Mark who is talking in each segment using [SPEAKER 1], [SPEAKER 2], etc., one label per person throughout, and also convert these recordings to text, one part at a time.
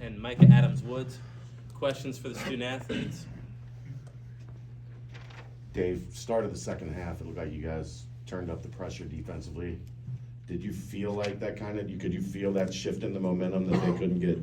[SPEAKER 1] and Mika Adams-Woods. Questions for the student athletes?
[SPEAKER 2] Dave, start of the second half, it looked like you guys turned up the pressure defensively. Did you feel like that could you feel that shift in the momentum that they couldn't get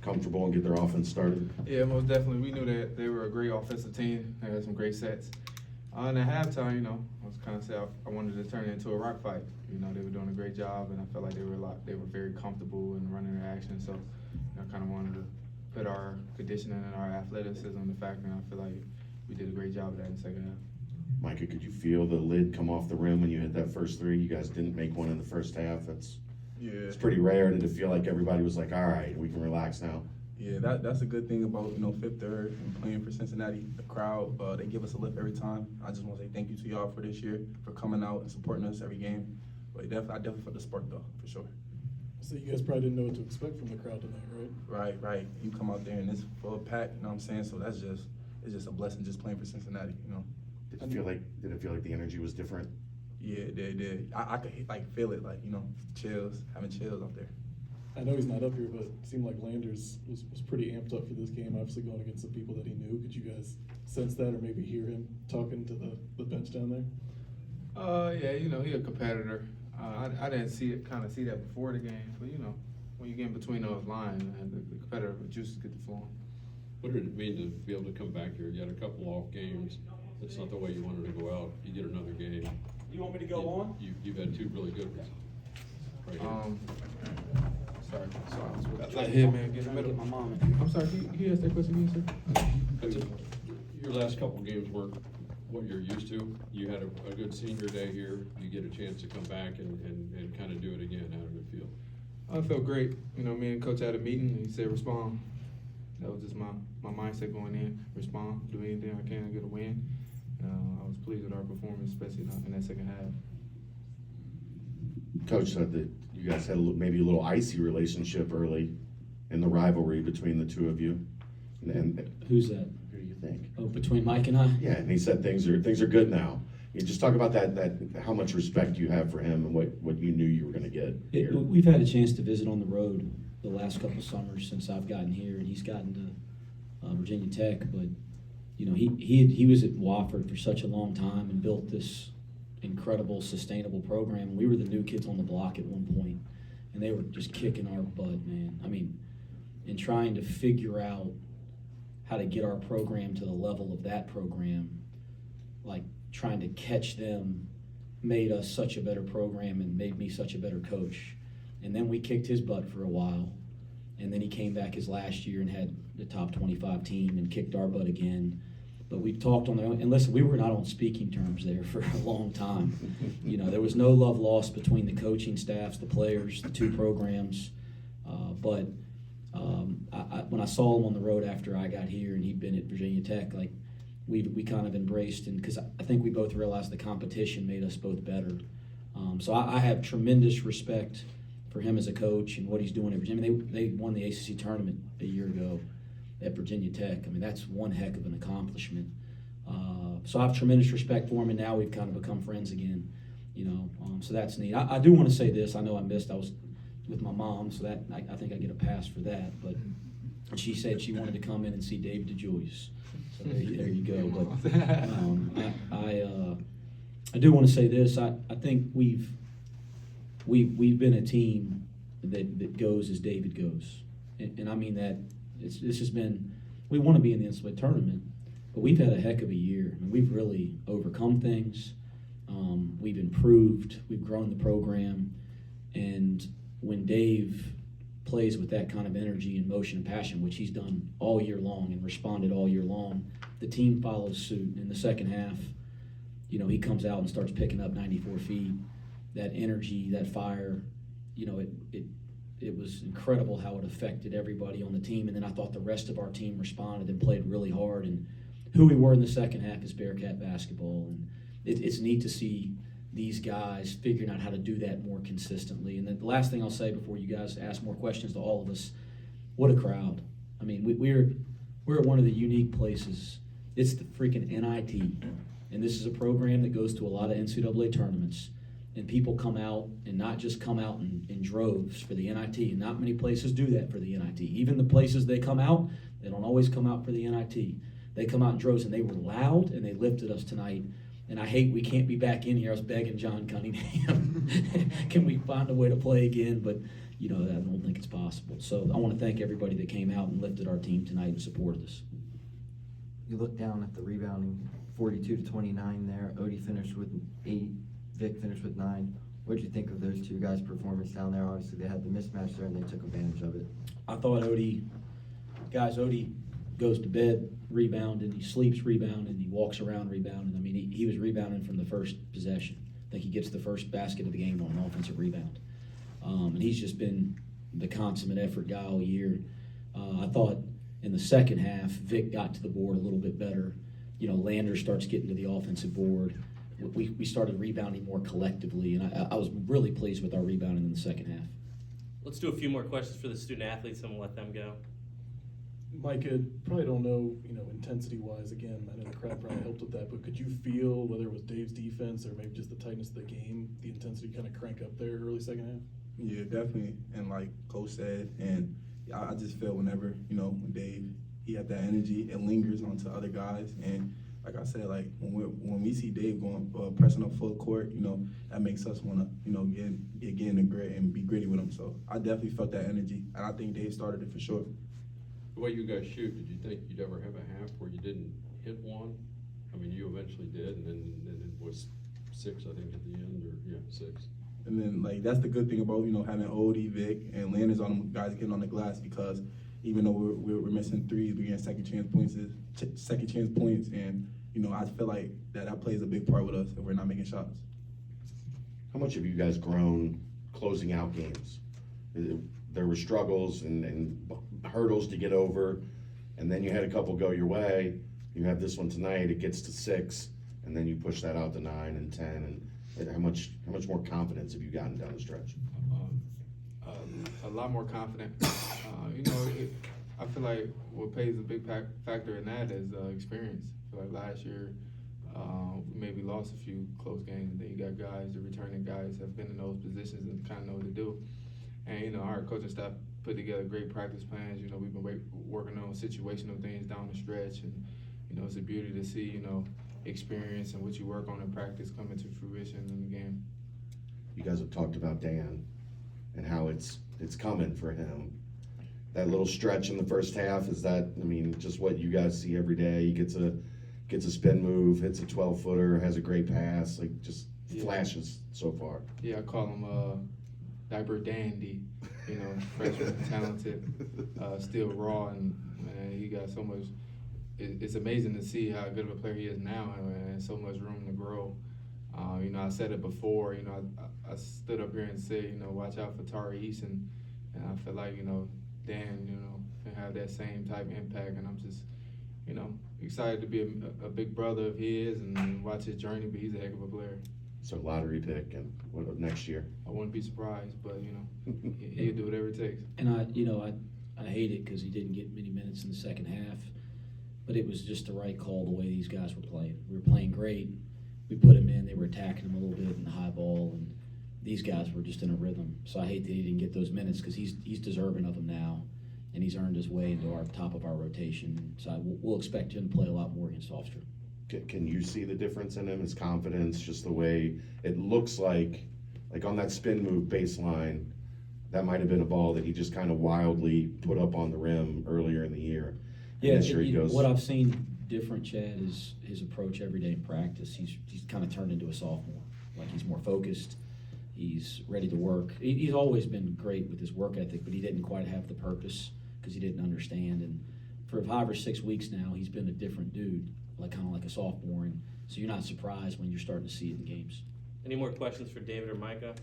[SPEAKER 2] comfortable and get their offense started?
[SPEAKER 3] Yeah, most definitely. We knew that they were a great offensive team. They had some great sets. And at halftime, I was kind of saying I wanted to turn it into a rock fight. They were doing a great job, and I felt like they were very comfortable in running their action. So, I kind of wanted to put our conditioning and our athleticism the factor, and I feel like we did a great job of that in the second half.
[SPEAKER 2] Micah, could you feel the lid come off the rim when you hit that first three? You guys didn't make one in the first half. It's pretty rare. Did it feel like everybody was like, all right, we can relax now?
[SPEAKER 4] Yeah, that's a good thing about, Fifth Third and playing for Cincinnati. The crowd, they give us a lift every time. I just want to say thank you to y'all for this year, for coming out and supporting us every game. But I definitely felt the spark, though, for sure.
[SPEAKER 5] So you guys probably didn't know what to expect from the crowd tonight, right?
[SPEAKER 4] Right. You come out there and it's full pack, you know what I'm saying? So it's just a blessing just playing for Cincinnati,
[SPEAKER 2] Did it feel like the energy was different?
[SPEAKER 4] Yeah, it did. I could feel it, chills, having chills out there.
[SPEAKER 5] I know he's not up here, but it seemed like Landers was pretty amped up for this game, obviously going against the people that he knew. Could you guys sense that or maybe hear him talking to the bench down there?
[SPEAKER 3] Yeah, he's a competitor. I didn't see that before the game, but when you get in between those lines and the competitor juices get the flowing.
[SPEAKER 6] What did it mean to be able to come back here? You had a couple off games. That's not the way you wanted to go out. You get another game.
[SPEAKER 7] You want me to go on?
[SPEAKER 6] You've had two really good ones. Right here.
[SPEAKER 3] Sorry. I hit man get in the middle.
[SPEAKER 7] My mom.
[SPEAKER 3] I'm sorry. Can you ask that question again, sir?
[SPEAKER 6] Your last couple games weren't what you're used to. You had a good senior day here. You get a chance to come back and kind of do it again. How did it feel?
[SPEAKER 3] I felt great. Me and Coach had a meeting, and he said respond. That was just my mindset going in. Respond, do anything I can to get a win. I was pleased with our performance, especially in that second half.
[SPEAKER 2] Coach said that you guys had maybe a little icy relationship early in the rivalry between the two of you. And
[SPEAKER 8] Who's that?
[SPEAKER 2] who do you think?
[SPEAKER 8] Oh, between Mike and I?
[SPEAKER 2] Yeah, and he said things are good now. You just talk about that how much respect you have for him and what you knew you were going to get here.
[SPEAKER 8] We've had a chance to visit on the road the last couple summers since I've gotten here, and he's gotten to Virginia Tech. But he was at Wofford for such a long time and built this incredible, sustainable program. We were the new kids on the block at one point, and they were just kicking our butt, man. I mean, and trying to figure out how to get our program to the level of that program, like trying to catch them, made us such a better program and made me such a better coach. And then we kicked his butt for a while, and then he came back his last year and had the top 25 team and kicked our butt again. But we've talked on there, and listen, we were not on speaking terms there for a long time. There was no love lost between the coaching staffs, the players, the two programs. But when I saw him on the road after I got here and he'd been at Virginia Tech, we kind of embraced, and because I think we both realized the competition made us both better. So I have tremendous respect for him as a coach and what he's doing at Virginia. They won the ACC tournament a year ago at Virginia Tech. I mean, that's one heck of an accomplishment. So I have tremendous respect for him, and now we've kind of become friends again. So that's neat. I do want to say this. I know I was with my mom, so that I think I get a pass for that. But she said she wanted to come in and see Dave DeJulius. So there you go. But I do want to say this. I think we've been a team that goes as David goes, and I mean that. This has been. We want to be in the NCAA tournament, but we've had a heck of a year. I mean, we've really overcome things. We've improved. We've grown the program, and when Dave plays with that kind of energy and motion and passion, which he's done all year long and responded all year long, the team follows suit. In the second half, he comes out and starts picking up 94 feet. That energy, that fire, it was incredible how it affected everybody on the team. And then I thought the rest of our team responded and played really hard. And who we were in the second half is Bearcat basketball. And it's neat to see these guys figuring out how to do that more consistently. And then the last thing I'll say before you guys ask more questions to all of us, what a crowd. I mean, we're at one of the unique places. It's the freaking NIT. And this is a program that goes to a lot of NCAA tournaments. and people come out, and not just come out in droves for the NIT, and not many places do that for the NIT. Even the places they come out, they don't always come out for the NIT. They come out in droves, and they were loud, and they lifted us tonight. And I hate we can't be back in here. I was begging John Cunningham, can we find a way to play again? But, you know, I don't think it's possible. So I want to thank everybody that came out and lifted our team tonight and supported us.
[SPEAKER 7] You look down at the rebounding, 42-29 there. Odie finished with 8, Vic finished with 9. What did you think of those two guys' performance down there? Obviously, they had the mismatch there, and they took advantage of it.
[SPEAKER 8] I thought Odie goes to bed rebounding, he sleeps rebounding, he walks around rebounding. I mean, he was rebounding from the first possession. I think he gets the first basket of the game on an offensive rebound. And he's just been the consummate effort guy all year. I thought in the second half, Vic got to the board a little bit better. You know, Lander starts getting to the offensive board. We started rebounding more collectively, and I was really pleased with our rebounding in the second half.
[SPEAKER 1] Let's do a few more questions for the student athletes, and we'll let them go.
[SPEAKER 5] Micah, probably don't know, intensity-wise, again, I know the crowd probably helped with that, but could you feel, whether it was Dave's defense or maybe just the tightness of the game, the intensity kind of crank up there early second half?
[SPEAKER 4] Yeah, definitely. And like Coach said, and I just feel whenever, when Dave, he had that energy, it lingers onto other guys. And like I said, like when we see Dave going pressing up full court, that makes us want to, get in the grit and be gritty with him. So I definitely felt that energy, and I think Dave started it for sure.
[SPEAKER 6] The way you guys shoot, did you think you'd ever have a half where you didn't hit one? I mean, you eventually did, and then it was 6, I think, at the end, or 6.
[SPEAKER 4] And then, like, that's the good thing about, having Odie, Vic, and Landers on them guys getting on the glass, because even though we're missing threes, we're getting second chance points, and, I feel like that plays a big part with us if we're not making shots.
[SPEAKER 2] How much have you guys grown closing out games? There were struggles and hurdles to get over, and then you had a couple go your way. You have this one tonight, it gets to 6, and then you push that out to 9 and 10. And how much more confidence have you gotten down the stretch?
[SPEAKER 3] A lot more confident. I feel like what plays a big factor in that is experience. I feel like last year we maybe lost a few close games, and then you got guys, the returning guys have been in those positions and kind of know what to do. And, our coaching staff put together great practice plans. We've been working on situational things down the stretch, and, it's a beauty to see, experience and what you work on in practice coming to fruition in the game.
[SPEAKER 2] You guys have talked about Dan and how it's coming for him. That little stretch in the first half, is that, just what you guys see every day? He gets a spin move, hits a 12-footer, has a great pass, just flashes so far.
[SPEAKER 3] Yeah, I call him Diaper Dandy, freshman, talented, still raw, and man, he got so much. It's amazing to see how good of a player he is now, and so much room to grow. I said it before. I stood up here and said, watch out for Tari Eason, and I feel like Dan, can have that same type of impact, and I'm just, excited to be a big brother of his and watch his journey. But he's a heck of a player.
[SPEAKER 2] So lottery pick, and what next year?
[SPEAKER 3] I wouldn't be surprised, but he'll do whatever it takes.
[SPEAKER 8] And I hate it because he didn't get many minutes in the second half, but it was just the right call the way these guys were playing. We were playing great. We put him in. They were attacking him a little bit in the high ball, and these guys were just in a rhythm. So I hate that he didn't get those minutes, because he's deserving of them now, and he's earned his way into our top of our rotation. So we'll expect him to play a lot more against Hofstra.
[SPEAKER 2] Can you see the difference in him, his confidence, just the way it looks like on that spin move baseline, that might have been a ball that he just kind of wildly put up on the rim earlier in the year.
[SPEAKER 8] Yeah,
[SPEAKER 2] this year he goes.
[SPEAKER 8] What I've seen different, Chad, is his approach every day in practice. He's kind of turned into a sophomore. Like, he's more focused. He's ready to work. He's always been great with his work ethic, but he didn't quite have the purpose because he didn't understand. And for 5 or 6 weeks now, he's been a different dude, kind of like a sophomore. And so you're not surprised when you're starting to see it in games.
[SPEAKER 1] Any more questions for David or Micah?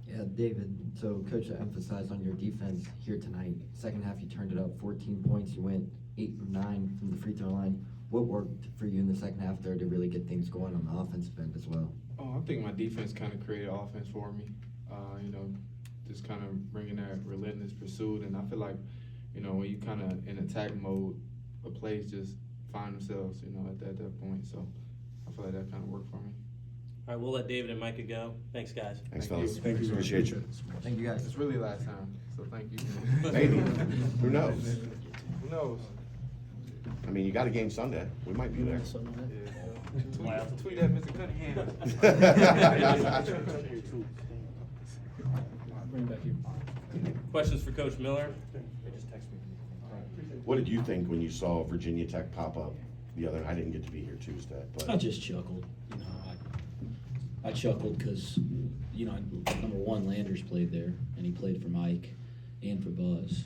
[SPEAKER 7] Yeah, David, so Coach emphasized on your defense here tonight. Second half, you turned it up 14 points. You went 8 of 9 from the free throw line. What worked for you in the second half there to really get things going on the offensive end as well?
[SPEAKER 3] Oh, I think my defense kind of created offense for me. Just kind of bringing that relentless pursuit. And I feel like, when you kind of in attack mode, the plays just find themselves, at that point. So I feel like that kind of worked for me.
[SPEAKER 1] All right, we'll let David and Micah go. Thanks, guys.
[SPEAKER 2] Thanks,
[SPEAKER 3] Thank you.
[SPEAKER 2] fellas.
[SPEAKER 3] Thank you.
[SPEAKER 2] Appreciate you.
[SPEAKER 7] Thank you guys.
[SPEAKER 3] It's really last time, so thank you.
[SPEAKER 2] Maybe. Who knows?
[SPEAKER 3] Who knows?
[SPEAKER 2] I mean, you got a game Sunday. We might be there.
[SPEAKER 3] Yeah. Tweet at Mr. Cunningham.
[SPEAKER 5] Bring it back here.
[SPEAKER 1] Questions for Coach Miller?
[SPEAKER 2] What did you think when you saw Virginia Tech pop up the other? I didn't get to be here Tuesday, but
[SPEAKER 8] I just chuckled. You know, I chuckled because, you know, number one, Landers played there, and he played for Mike and for Buzz.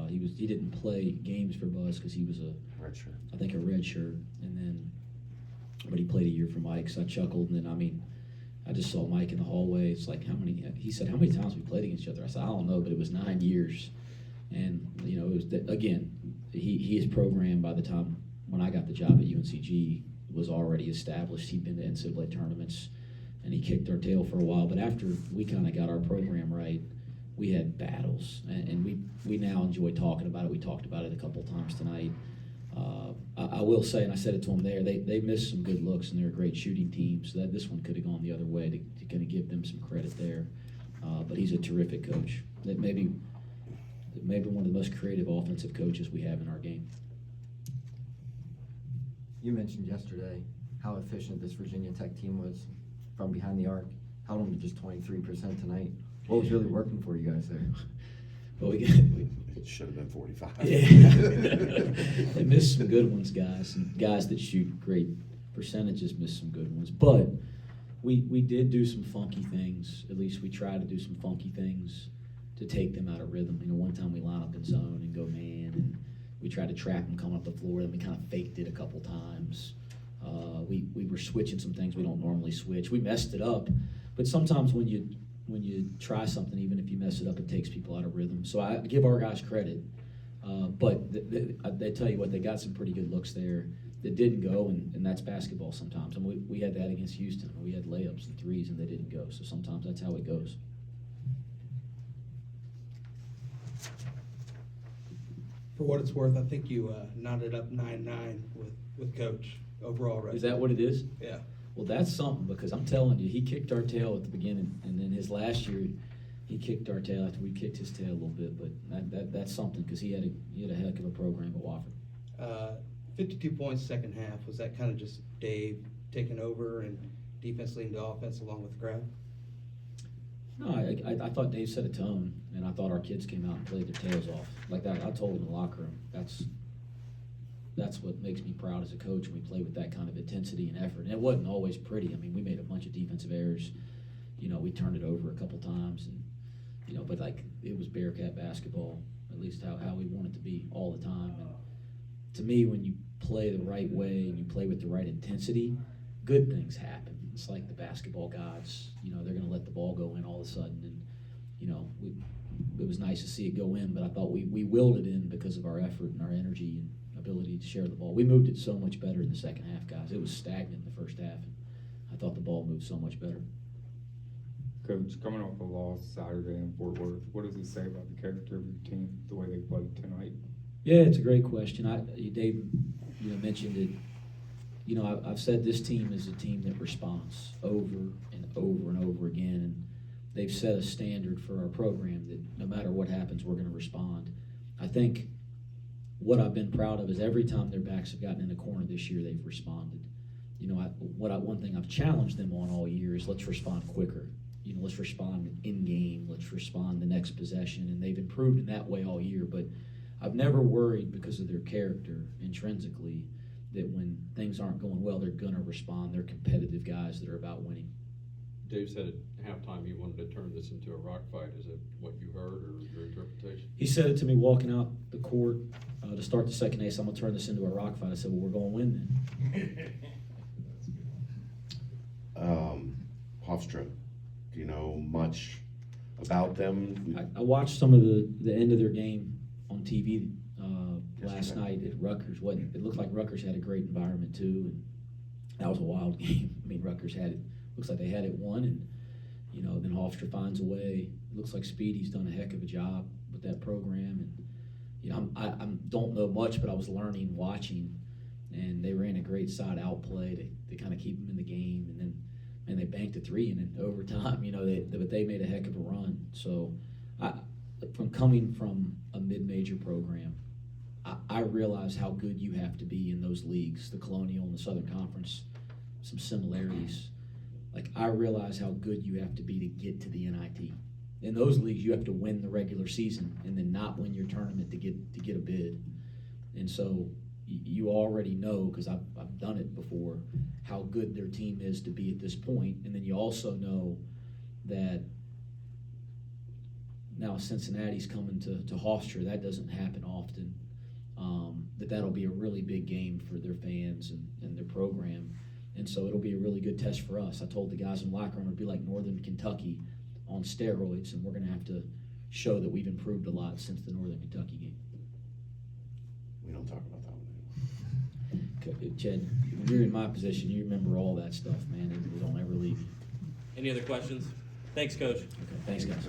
[SPEAKER 8] He didn't play games for Buzz because he was
[SPEAKER 2] redshirt.
[SPEAKER 8] I think a red shirt, but he played a year for Mike. So I chuckled, and then I just saw Mike in the hallway. It's like he said, how many times we played against each other? I said, I don't know, but it was 9 years, and you know, it was again, he is programmed by the time when I got the job at UNCG was already established. He'd been to NCAA tournaments, and he kicked our tail for a while. But after we kind of got our program right, we had battles, and we now enjoy talking about it. We talked about it a couple times tonight. I will say, and I said it to them there, they missed some good looks, and they're a great shooting team, so that this one could have gone the other way to kind of give them some credit there. But he's a terrific coach. That maybe one of the most creative offensive coaches we have in our game.
[SPEAKER 7] You mentioned yesterday how efficient this Virginia Tech team was from behind the arc. Held them to just 23% tonight. What was really working for you guys there?
[SPEAKER 8] But
[SPEAKER 2] It should have been 45.
[SPEAKER 8] Yeah. They missed some good ones, guys. And guys that shoot great percentages missed some good ones. But we did do some funky things. At least we tried to do some funky things to take them out of rhythm. You know, one time we line up in zone and go man, and we tried to trap them coming up the floor. Then we kind of faked it a couple times. We were switching some things we don't normally switch. We messed it up. But sometimes when you try something, even if you mess it up, it takes people out of rhythm. So I give our guys credit. But they tell you what, they got some pretty good looks there that didn't go, and that's basketball sometimes. And we had that against Houston. We had layups and threes, and they didn't go. So sometimes that's how it goes.
[SPEAKER 9] For what it's worth, I think you knotted up 9-9 with Coach overall, right?
[SPEAKER 8] Is that what it is?
[SPEAKER 9] Yeah.
[SPEAKER 8] Well, that's something, because I'm telling you, he kicked our tail at the beginning, and then his last year, he kicked our tail after we kicked his tail a little bit. But that's something, because he had a heck of a program at Wofford.
[SPEAKER 9] 52 points second half. Was that kind of just Dave taking over and defense leading to offense along with the crowd?
[SPEAKER 8] No, I thought Dave set a tone, and I thought our kids came out and played their tails off like that. I told them in the locker room, that's what makes me proud as a coach when we play with that kind of intensity and effort. And it wasn't always pretty. I mean, we made a bunch of defensive errors. You know, we turned it over a couple times, and you know, but like it was Bearcat basketball, at least how we want it to be all the time. And to me, when you play the right way and you play with the right intensity, good things happen. It's like the basketball gods, you know, they're going to let the ball go in all of a sudden. And, you know, it was nice to see it go in, but I thought we willed it in because of our effort and our energy and ability to share the ball. We moved it so much better in the second half, guys. It was stagnant in the first half. I thought the ball moved so much better.
[SPEAKER 10] Coach, coming off a loss Saturday in Fort Worth, what does it say about the character of your team, the way they played tonight?
[SPEAKER 8] Yeah, it's a great question. Dave, you know, mentioned it. You know, I've said this team is a team that responds over and over and over again, and they've set a standard for our program that no matter what happens, we're going to respond. I think what I've been proud of is every time their backs have gotten in the corner this year, they've responded. You know, one thing I've challenged them on all year is let's respond quicker. You know, let's respond in game. Let's respond the next possession, and they've improved in that way all year. But I've never worried because of their character intrinsically that when things aren't going well, they're going to respond. They're competitive guys that are about winning.
[SPEAKER 6] Dave said at halftime he wanted to turn this into a rock fight. Is that what you heard or your interpretation?
[SPEAKER 8] He said it to me walking out the court to start the second half. I'm going to turn this into a rock fight. I said, well, we're going to win then.
[SPEAKER 2] Hofstra, do you know much about them?
[SPEAKER 8] I watched some of the end of their game on TV last
[SPEAKER 2] Yesterday.
[SPEAKER 8] night at Rutgers. It looked like Rutgers had a great environment too, and that was a wild game. I mean, Rutgers had it. Looks like they had it won, and you know, then Hofstra finds a way. It looks like Speedy's done a heck of a job with that program, and you know, I don't know much, but I was learning watching, and they ran a great side out play to kind of keep them in the game, and then and they banked a 3 in it overtime. You know, but they made a heck of a run. So, from coming from a mid-major program, I realize how good you have to be in those leagues, the Colonial and the Southern Conference, some similarities. Like, I realize how good you have to be to get to the NIT. In those leagues, you have to win the regular season and then not win your tournament to get a bid. And so you already know, because I've done it before, how good their team is to be at this point. And then you also know that now Cincinnati's coming to Hofstra. That doesn't happen often. That'll be a really big game for their fans and their program. And so it'll be a really good test for us. I told the guys in the locker room it'll be like Northern Kentucky on steroids, and we're going to have to show that we've improved a lot since the Northern Kentucky game.
[SPEAKER 2] We don't talk about that one anymore.
[SPEAKER 8] Okay, Chad, when you're in my position, you remember all that stuff, man. It don't ever leave you.
[SPEAKER 1] Any other questions? Thanks, Coach.
[SPEAKER 8] Okay, thanks, guys.